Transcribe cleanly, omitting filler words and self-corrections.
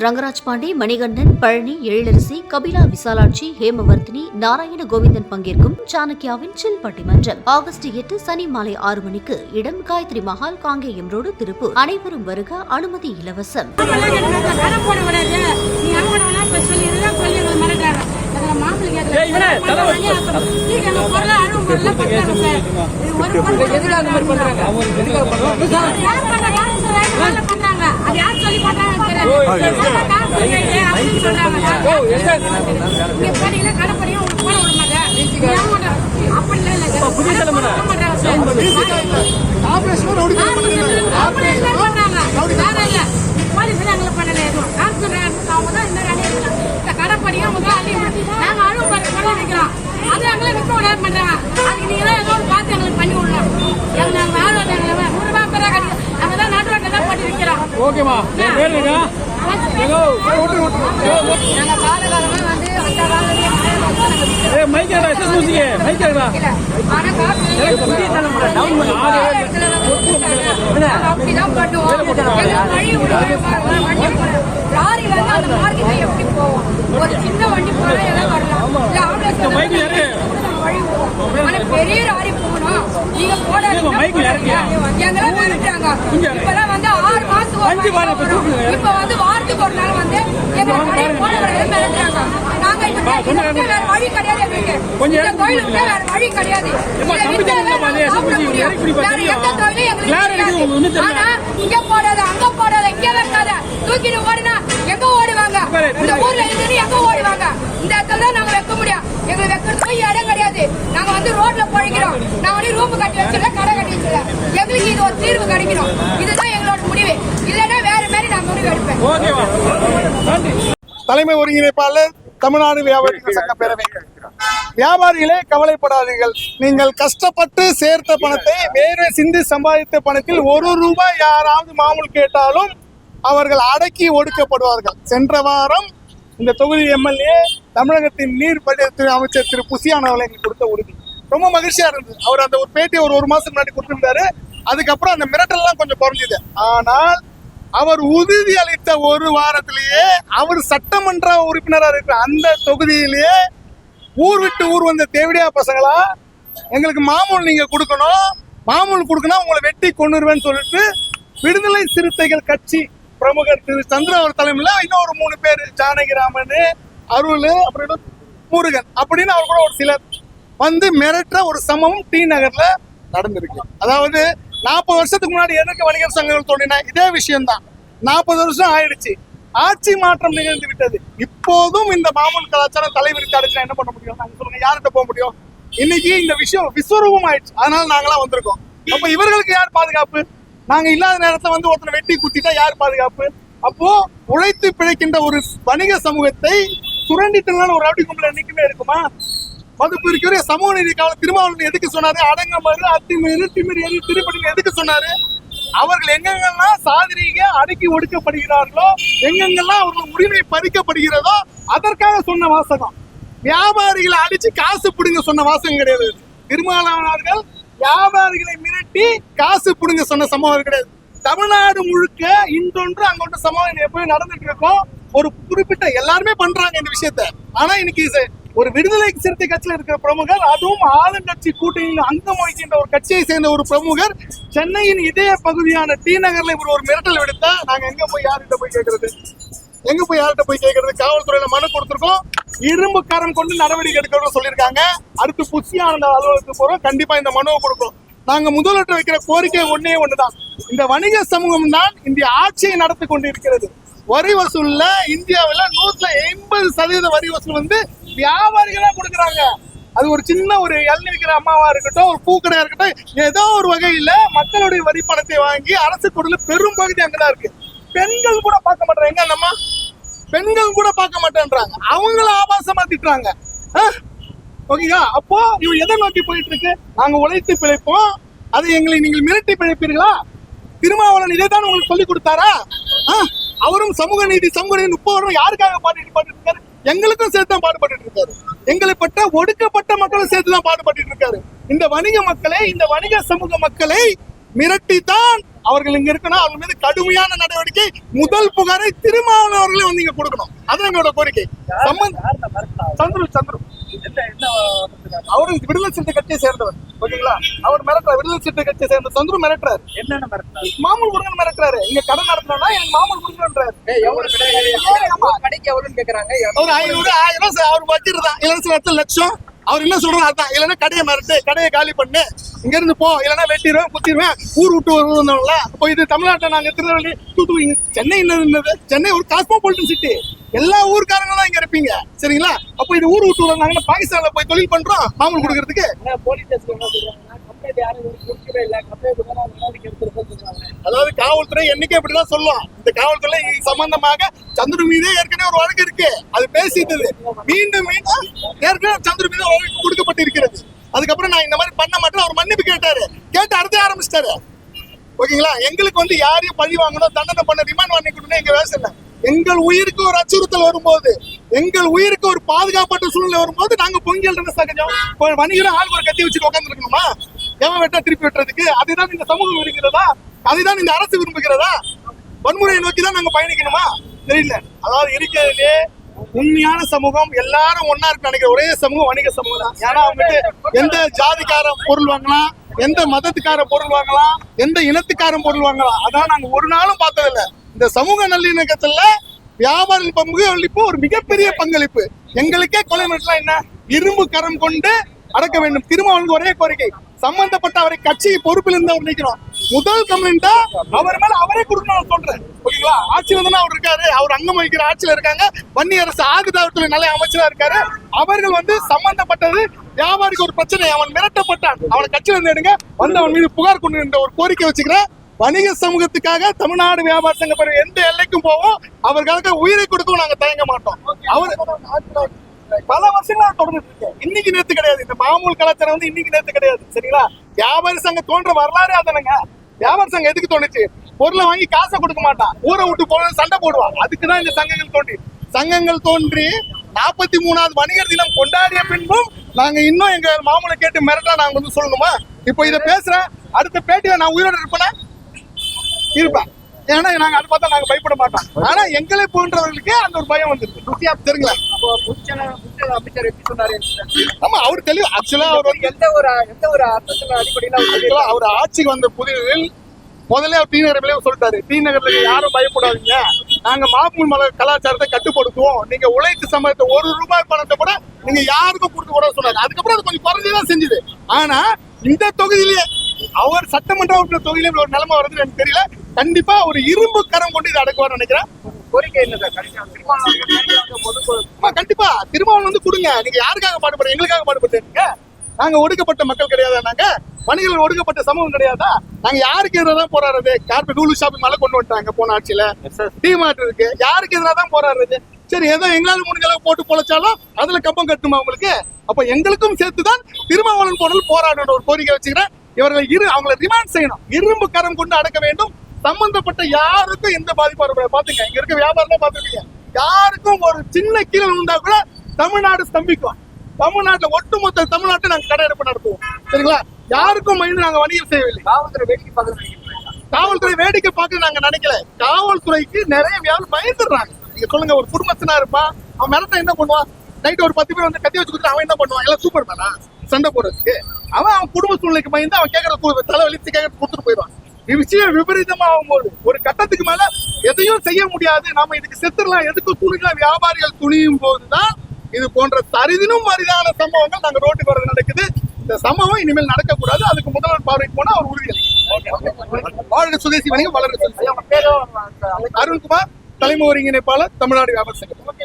ரங்கராஜ் பாண்டே, மணிகண்டன், பழனி, எழிலரசி, கபிலா விசாலாட்சி, ஹேமவர்த்தினி, நாராயண கோவிந்தன் பங்கேற்கும் சாணக்கியாவின் சில் பட்டிமன்றம் ஆகஸ்ட் 8 சனி மாலை 6 மணிக்கு. இடம் காயத்ரி மஹால், காங்கேயம் ரோடு, திருப்பூர். அனைவரும் வருக. அனுமதி இலவசம். ஓகேமா ஒரு சின்ன வண்டி பெரிய லாரி போகணும். நீங்க போட இப்பெல்லாம் வந்து 6 மாசம் இப்ப வந்து வாரத்துக்கு ஒரு நாள் வந்து எங்க மிரட்டுறாங்க. நாங்க வேற வழி கிடையாது. எங்களுக்கு கோயிலுக்கு வேற வழி கிடையாது. ஆனா இங்க போடாத, அங்க போடாத, இங்க வைக்காத, தூக்கிட்டு ஓடினா எங்க ஓடுவாங்க? இந்த ஊர்ல இருந்து எங்க ஓடுவாங்க? இந்த இடத்துல நாங்க வைக்க முடியும். எங்களுக்கு வைக்கிறதுக்கு இடம் கிடையாது. நாங்க வந்து ரோட்ல பழகிறோம். நான் வந்து ரூம் கட்டி வச்சிருக்க, கடை கட்டி வச்சிருக்கேன். எங்களுக்கு இது ஒரு தீர்வு கிடைக்கணும். இதுதான் எங்களோட முடிவு. இல்லைன்னா வேற மாதிரி நான் முடிவு எடுப்பேன். தலைமை ஒருங்கிணைப்பாளர் தமிழ்நாடு வியாபாரிகள் சங்க பேரவை. வியாபாரிகளே கவலைப்படாதீர்கள். நீங்கள் கஷ்டப்பட்டு சேர்த்த பணத்தை, வேறு சிந்தி சம்பாதித்த பணத்தில் 1 ரூபாய் யாராவது மாமூல் கேட்டாலும் அவர்கள் அடக்கி ஒடுக்கப்படுவார்கள். சென்ற வாரம் இந்த தொகுதி எம்எல்ஏ தமிழகத்தின் நீர்வழித்துறை அமைச்சர் திரு புசியான் அவர்கள் எங்களுக்கு கொடுத்த உறுதி ரொம்ப மகிழ்ச்சியா இருந்தது. அவர் அந்த ஒரு பேட்டியை ஒரு மாசம் முன்னாடி கொடுத்திருந்தாரு. அதுக்கப்புறம் அந்த மிரட்டல் எல்லாம் கொஞ்சம் குறைஞ்சது. ஆனால் அவர் உறுதி அளித்த ஒரு வாரத்திலேயே அவர் சட்டமன்ற உறுப்பினராக இருக்கிற அந்த தொகுதியிலேயே ஊர் விட்டு ஊர் வந்த தேவடியா பசங்களா எங்களுக்கு மாமூல் நீங்க கொடுக்கணும், மாமூல் கொடுக்கணும், உங்களை வெட்டி கொண்டுருவேன்னு சொல்லிட்டு விடுதலை சிறுத்தைகள் கட்சி பிரமுகர் திரு சந்திர அவர் தலைமையில இன்னும் ஒரு 3 பேர், ஜானகிராமன், அருள், அப்புறம் முருகன் அப்படின்னு அவர் கூட ஒரு சிலர் வந்து மிரட்டுற ஒரு சம்பவம் டி நகர்ல நடந்திருக்கு. அதாவது 40 வருஷத்துக்கு முன்னாடி எதற்கு வணிகர் சங்கங்கள் தோன்றின இதே விஷயம்தான். 40 வருஷம் ஆயிடுச்சு. ஆட்சி மாற்றம் நிகழ்ந்து விட்டது. இப்போதும் இந்த மாமூல் கலாச்சாரம் தலைவிரித்து அடிச்சா என்ன பண்ண முடியும்? நாங்க சொல்லுங்க, யார்கிட்ட போக முடியும்? இன்னைக்கு இந்த விஷயம் விஸ்வரூபம் ஆயிடுச்சு. அதனால நாங்களாம் வந்திருக்கோம். அப்ப இவர்களுக்கு யார் பாதுகாப்பு? நாங்க இல்லாத நேரத்துல வந்து ஒருத்தனை வெட்டி குத்திட்டா யார் பாதுகாப்பு? அப்போ உழைத்து பிழைக்கின்ற ஒரு வணிக சமூகத்தை சுரண்டித்தனால ஒரு ரவுடி கும்பல் என்னைக்குமே இருக்குமா? மதுப்பு இருக்கிற சமூக நீதி காவலர் திருமாவளவன் எதுக்கு சொன்னாரு? அடங்கமறு, அத்துமீறு, திமிரி, திருப்பதி எதுக்கு சொன்னாரு? அவர்கள் எங்கெங்கெல்லாம் சாதிரீக அடக்கி ஒடுக்கப்படுகிறார்களோ, எங்கெங்கெல்லாம் அவர்கள் உரிமை பறிக்கப்படுகிறதோ அதற்காக சொன்ன வாசகம். வியாபாரிகளை அடிச்சு காசு பிடுங்க சொன்ன வாசகம் கிடையாது. திருமாவளவன் வியாபாரிகளை மிரட்டி காசு பிடுங்க சொன்ன சம்பவம் கிடையாது. தமிழ்நாடு முழுக்க இன்றொன்று அங்கொன்று சம்பவம் எப்பவும் நடந்துட்டு இருக்கோம். ஒரு குறிப்பிட்ட எல்லாருமே பண்றாங்க இந்த விஷயத்த. ஆனா இன்னைக்கு ஒரு விடுதலை சிறுத்தை கட்சியில் இருக்கிற பிரமுகர், அதுவும் ஆளுங்கட்சி கூட்டணியில் அங்கம் வகிக்கின்ற ஒரு கட்சியை சேர்ந்த ஒரு பிரமுகர் சென்னையின் இதய பகுதியான டி நகர்ல இவர் ஒரு மிரட்டல் விடுத்தா நாங்க எங்க போய் யார்கிட்ட போய் கேட்கறது? எங்க போய் யார்கிட்ட போய் கேட்கறது? காவல்துறையில மனு கொடுத்திருக்கோம். இரும்பு கரம் கொண்டு நடவடிக்கை எடுக்கணும்னு சொல்லியிருக்காங்க. அடுத்து புசியானந்த அலுவலகத்துக்கு போறோம். கண்டிப்பா இந்த மனுவை கொடுப்போம். நாங்க முதலிட்டு வைக்கிற கோரிக்கை ஒன்றுதான். இந்த வணிக சமூகம் தான் இந்த ஆட்சியை நடத்தி கொண்டிருக்கிறது. வரி வசூல்ல இந்தியாவில் 180% வரி வசூல் வந்து வியாபாரிகளா கொடுக்குறாங்க. அது ஒரு சின்ன ஒரு இளநீர் விற்கிற அம்மாவா இருக்கட்டும், ஒரு பூக்கடையா இருக்கட்டும், ஏதோ ஒரு வகையில மக்களுடைய வரி பணத்தை வாங்கி அரசு கொடுல பெரும் பகுதி அங்கதான் இருக்கு. பெண்கள் கூட பார்க்க மாட்டாங்க. நம்ம பெண்கள் கூட பார்க்க மாட்டேன்றாங்க. அவங்கள ஆபாசமா திட்டுறாங்க. ஓகேங்களா? அப்போ இவன் எதை நோக்கி போயிட்டு இருக்கு? நாங்க உழைத்து பிழைப்போம், அதை எங்களை நீங்கள் மிரட்டி பிழைப்பீர்களா? திருமாவளவன் இதை தான் உங்களுக்கு சொல்லி கொடுத்தாரா? அவரும் சமூக நீதி 30 வருடம் யாருக்காக பாடிட்டு இருக்காரு? எங்களுக்கும் சேர்த்து தான் பாடுபட்டு இருக்காரு. எங்களை பட்ட ஒடுக்கப்பட்ட மக்களும் சேர்த்து தான் பாடுபட்டு இருக்காரு. இந்த வணிக மக்களை, இந்த வணிக சமூக மக்களை மிரட்டித்தான் அவர்கள் இங்க இருக்கணும். அவங்க மீது கடுமையான நடவடிக்கை, முதல் புகாரை திருமாவளவன் அவர்களே வந்து நீங்க கொடுக்கணும். அது எங்களோட கோரிக்கை. சந்துரு அவரு விடுதலை சிறுத்தை கட்சியை சேர்ந்தவர். ஓகேங்களா? அவர் மிரட்டுறாரு. விடுதலை சிறுத்தை கட்சியை சேர்ந்த சந்துரு மிரட்டுறாரு. என்னென்ன மிரட்டுறாரு? மாமூல் கொடுங்க மிரட்டுறாரு. இங்க கடன் நடத்தினா எனக்கு மாமூல் கொடுக்கணுன்றாரு. கடைக்கு எவ்வளவுன்னு கேக்குறாங்க. ஒரு 500 1000 அவர் வச்சிருந்தான். இல்லைன்னா 10 லட்சம். அவர் என்ன சொல்றாரு அதான். இல்லைன்னா கடையை மிரட்டு, கடையை காலி பண்ணு, இங்க இருந்து போ, இல்லைன்னா வெட்டிடுவேன், குத்திடுவேன், ஊர் விட்டு வருவோம்ல. இப்போ இது தமிழ்நாட்டில் நாங்க திருநெல்வேலி, தூத்துக்குடி, சென்னை என்னது? சென்னை ஒரு காஸ்மோபாலிட்டன் சிட்டி. எல்லா ஊருக்காரங்களும் தான் இங்க இருப்பீங்க. சரிங்களா? அப்போ இது ஊர் விட்டு வராங்க. பாகிஸ்தான்ல போய் தொழில் பண்றோம் மாமூல் கொடுக்கறதுக்கு. அதாவது காவல்துறை என்னைக்கு இப்படிதான் சொல்லும். இந்த காவல்துறை சம்பந்தமாக சந்துரு மீதே ஏற்கனவே ஒரு வழக்கு இருக்கு. அது பேசிட்டது. மீண்டும் மீண்டும் ஏற்கனவே சந்துரு மீது வழக்கு கொடுக்கப்பட்டிருக்கிறது. அதுக்கப்புறம் நான் இந்த மாதிரி பண்ண மாட்டேன் அவர் மன்னிப்பு கேட்டாரு. கேட்டு அடுத்து ஆரம்பிச்சிட்டாரு. ஓகேங்களா? எங்களுக்கு வந்து யாரையும் பழி வாங்கணும், தண்டனை பண்ண, ரிமாண்ட் வாங்கி கொடுக்கணும் எங்க வேலை இல்லை. எங்கள் உயிருக்கு ஒரு அச்சுறுத்தல் வரும்போது, எங்கள் உயிருக்கு ஒரு பாதுகாப்பற்ற சூழ்நிலை வரும்போது நாங்க பொங்கல் சகஜம். வணிகரும் ஆளுக்கு ஒரு கத்தி வச்சுட்டு உட்கார்ந்து இருக்கணுமா? எவன் வெட்டா திருப்பி வெட்டுறதுக்கு? அதுதான் இந்த சமூகம் விரும்புகிறதா? அதுதான் இந்த அரசு விரும்புகிறதா? வன்முறையை நோக்கி தான் நாங்க பயணிக்கணுமா? தெரியல. அதாவது இருக்கிறதுலே உண்மையான சமூகம் எல்லாரும் ஒன்னா இருக்கு நினைக்கிற ஒரே சமூகம் வணிக சமூகம் தான். ஏன்னா அவங்களுக்கு எந்த ஜாதிக்கார பொருள் வாங்கலாம், எந்த மதத்துக்கார பொருள் வாங்கலாம், எந்த இனத்துக்காரன் பொருள் வாங்கலாம், அதான் நாங்க ஒரு நாளும் பார்த்ததில்லை. இந்த சமூக நல்லிணக்கத்துல வியாபார பங்களிப்பு ஒரு மிகப்பெரிய பங்களிப்பு. எங்களுக்கே கொலை மிரட்டலாம் என்ன? இரும்பு கரம் கொண்டு அடக்க வேண்டும். திருமாவளவனுக்கு ஒரே கோரிக்கை, சம்பந்தப்பட்ட அவரை கட்சி பொறுப்பில் இருந்து அவர் நிற்கணும். முதல் கம்ப்ளைண்டா அவர் மேல அவரே கொடுக்கணும் சொல்றேன். ஓகேங்களா? ஆட்சியில தானே அவர் இருக்காரு. அவர் அங்கம் வகிக்கிற ஆட்சியில இருக்காங்க. வன்னி அரசு ஆகுதாவத்துறை நல்ல அமைச்சரா இருக்காரு. அவர்கள் வந்து சம்பந்தப்பட்டது வியாபாரிக்கு ஒரு பிரச்சனை, அவன் மிரட்டப்பட்டான், அவனை கட்சியில இருந்து எடுங்க, வந்து அவன் மீது புகார் கொண்டு என்ற ஒரு கோரிக்கை வச்சுக்கிறேன். வணிக சமூகத்துக்காக தமிழ்நாடு வியாபார சங்க பிறகு எந்த எல்லைக்கும் போவோம். அவர்களுக்காக உயிரை கொடுக்கவும் நாங்க தயங்க மாட்டோம். அவர் பல வருஷங்களா தொடர்ந்து இருக்கு. இன்னைக்கு நேத்து கிடையாது. இந்த மாமூல் கலாச்சாரம் வந்து இன்னைக்கு நேத்து கிடையாது. சரிங்களா? வியாபாரி சங்கம் தோன்ற வரலாறு அதானுங்க. வியாபார சங்கம் எதுக்கு தோணுச்சு? பொருளை வாங்கி காசை கொடுக்க மாட்டான், ஊரை விட்டு போன சண்டை போடுவான். அதுக்குதான் இந்த சங்கங்கள் தோன்றி 43வது வணிகர் தினம் கொண்டாடிய பின்பும் நாங்க இன்னும் எங்க மாமூலை கேட்டு மிரட்டா நாங்க வந்து சொல்லணுமா? இப்போ இதை பேசுறேன். அடுத்த பேட்டியில நான் உயிரோட இருப்பேன். ஏன்னா நாங்க அதை பார்த்தா நாங்க பயப்பட மாட்டோம். ஆனா எங்களை போன்றவர்களுக்கு அந்த ஒரு பயம் வந்துருக்கு. தெரியுங்களா? அமைச்சர் எப்படி சொன்னாரு? ஆமா, அவர் தெளிவு. ஆக்சுவலா அவர் வந்து எந்த ஒரு அர்த்தத்தின் அடிப்படையில் அவர் ஆட்சிக்கு வந்த புதிதில் முதல்ல அவர் டி நகர் சொல்லிட்டாரு. டி நகர்ல யாரும் பயப்படாதீங்க, நாங்க மாமூல் மலை கலாச்சாரத்தை கட்டுப்படுத்துவோம், நீங்க உழைத்து சம்பளத்தை ₹1 பணத்தை கூட நீங்க யாருக்கும் கொடுக்க கூட சொன்னாரு. அதுக்கப்புறம் அது கொஞ்சம் குறைஞ்சுதான் செஞ்சது. ஆனா இந்த தொகுதியிலேயே அவர் சட்டமன்ற உறுப்பினர் தொகுதியில ஒரு நிலைமை வருதுன்னு எனக்கு தெரியல. கண்டிப்பா ஒரு இரும்பு கரம் கொண்டு இதை அடக்குவார் நினைக்கிறேன். கோரிக்கை என்ன சார்? கண்டிப்பா திருமாவளவன் வந்து கொடுங்க. நீங்க யாருக்காக பாடுபடுறீங்க? எங்களுக்காக பாடுபட்டு. நாங்க ஒடுக்கப்பட்ட மக்கள் கிடையாதா? நாங்க வணிகர்கள் ஒடுக்கப்பட்ட சமூகம் கிடையாதா? நாங்க யாருக்கு எதிராக தான் போராடுறது? கார்பெட் டூலு ஷாப்பிங் மேல கொண்டு வந்துட்டாங்க போன ஆட்சியில. டிமார்ட் இருக்கு. யாருக்கு எதிராக தான் போராடுறது? சரி, ஏதோ எங்களால முடிஞ்ச அளவு போட்டு பொழைச்சாலும் அதுல கம்பம் கட்டுமா உங்களுக்கு? அப்ப எங்களுக்கும் சேர்த்துதான் திருமாவளவன் போராடணும் போராடணும் ஒரு கோரிக்கை வச்சுக்கிறேன். இவர்கள் அவங்களை ரிமாண்ட் செய்யணும். இரும்பு கரம் கொண்டு அடக்க வேண்டும். சம்பந்தப்பட்ட யாருக்கும் எந்த பாதிப்பு பாத்துங்க. இங்க இருக்க வியாபாரம் பாத்துருக்கீங்க. யாருக்கும் ஒரு சின்ன கீழே உண்டா கூட தமிழ்நாடு ஸ்தம்பிக்கும். தமிழ்நாட்டுல ஒட்டுமொத்த தமிழ்நாட்டை நாங்க கடை எடுப்பு நடத்துவோம். சரிங்களா? யாருக்கும் மைண்ட் நாங்க வணிகம் செய்யவில்லை. காவல்துறை வேடிக்கை பார்க்க நாங்க நினைக்கல. காவல்துறைக்கு நிறைய வியாபாரம் பயந்துடுறாங்க. நீங்க சொல்லுங்க, ஒரு குடும்பத்தினா இருப்பான், அவன் மிரட்ட என்ன பண்ணுவான்? நைட் ஒரு 10 பேர் வந்து கத்தி வச்சு கொடுத்து அவன் என்ன பண்ணுவான்? எல்லாம் சூப்பர் மேனா சண்டை போடுறதுக்கு. அவன் குடும்ப சூழ்நிலைக்கு பயந்து அவன் கேட்கற தலைவலிச்சு கேட்கறது கொடுத்துட்டு போயிடுவான். விஷயம் விபரீதமா ஆகும்போது ஒரு கட்டத்துக்கு மேல எதையும் செய்ய முடியாது, நாம இதுக்கு செத்துடலாம், எதுக்கு துணிக்கலாம் வியாபாரிகள் துணியும் போதுதான் இது போன்ற சரிதினும் அரிதான சம்பவங்கள் நாங்க ரோட்டுக்கு வரது நடக்குது. இந்த சம்பவம் இனிமேல் நடக்கக்கூடாது. அதுக்கு முதல்வர் பார்வைக்கு போனா அவர் உறுதியளிக்கும். வாழ்க சுதேசி வணிகம், வளர்க. அருண்குமார், தலைமை ஒருங்கிணைப்பாளர், தமிழ்நாடு வியாபார சங்கம்.